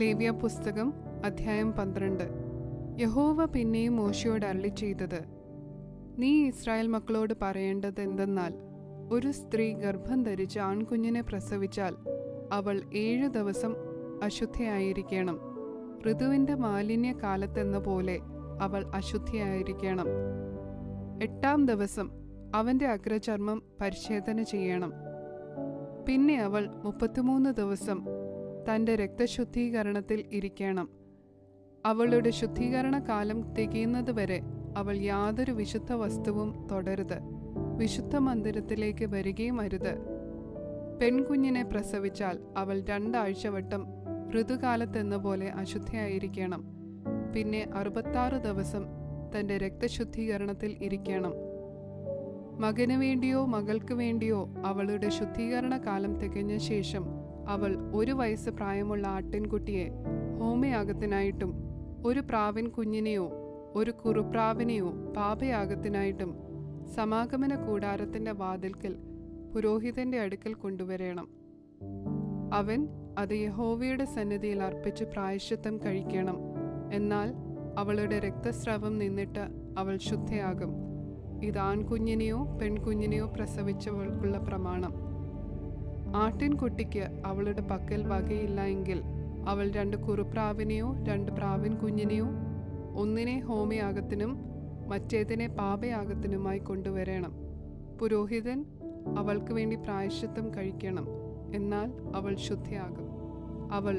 ലേവ്യ പുസ്തകം അധ്യായം 12. യഹോവ പിന്നെയും മോശെയോട് അരുളിച്ചെയ്തത്, നീ ഇസ്രായേൽ മക്കളോട് പറയേണ്ടത് എന്തെന്നാൽ, ഒരു സ്ത്രീ ഗർഭം ധരിച്ച് ആൺകുഞ്ഞിനെ പ്രസവിച്ചാൽ അവൾ 7 ദിവസം അശുദ്ധയായിരിക്കണം. ഋതുവിൻ്റെ മാലിന്യ കാലത്തെന്ന പോലെ അവൾ അശുദ്ധിയായിരിക്കണം. 8-ാം ദിവസം അവൻ്റെ അഗ്രചർമ്മം പരിച്ഛേദന ചെയ്യണം. പിന്നെ അവൾ 33 ദിവസം തൻ്റെ രക്തശുദ്ധീകരണത്തിൽ ഇരിക്കണം. അവളുടെ ശുദ്ധീകരണ കാലം തികയുന്നതുവരെ അവൾ യാതൊരു വിശുദ്ധ വസ്തുവും തൊടരുത്, വിശുദ്ധ മന്ദിരത്തിലേക്ക് വരികയും അരുത്. പെൺകുഞ്ഞിനെ പ്രസവിച്ചാൽ അവൾ 2 ആഴ്ച വട്ടം ഋതുകാലത്തെന്ന പോലെ അശുദ്ധയായിരിക്കണം. പിന്നെ 66 ദിവസം തൻ്റെ രക്തശുദ്ധീകരണത്തിൽ ഇരിക്കണം. മകന് വേണ്ടിയോ മകൾക്ക് വേണ്ടിയോ അവളുടെ ശുദ്ധീകരണ കാലം തികഞ്ഞ ശേഷം അവൾ 1 വയസ്സ് പ്രായമുള്ള ആട്ടിൻകുട്ടിയെ ഹോമയാഗത്തിനായിട്ടും 1 പ്രാവിൻ കുഞ്ഞിനെയോ 1 കുറുപ്രാവിനെയോ പാപയാഗത്തിനായിട്ടും സമാഗമന കൂടാരത്തിൻ്റെ വാതിൽക്കൽ പുരോഹിതന്റെ അടുക്കൽ കൊണ്ടുവരണം. അവൻ അത് യഹോവയുടെ സന്നിധിയിൽ അർപ്പിച്ച് പ്രായശ്ചിത്തം കഴിക്കണം. എന്നാൽ അവളുടെ രക്തസ്രവം നിന്നിട്ട് അവൾ ശുദ്ധയാകും. ഇത് ആൺകുഞ്ഞിനെയോ പെൺകുഞ്ഞിനെയോ പ്രസവിച്ചവൾക്കുള്ള പ്രമാണം. ആട്ടിൻകുട്ടിക്ക് അവളുടെ പക്കൽ വകയില്ല എങ്കിൽ അവൾ 2 കുറുപ്രാവിനെയോ 2 പ്രാവിൻ കുഞ്ഞിനെയോ ഒന്നിനെ ഹോമയാഗത്തിനും മറ്റേതിനെ പാപയാഗത്തിനുമായി കൊണ്ടുവരണം. പുരോഹിതൻ അവൾക്ക് വേണ്ടി പ്രായശ്ചിത്തം കഴിക്കണം. എന്നാൽ അവൾ ശുദ്ധയാകും. അവൾ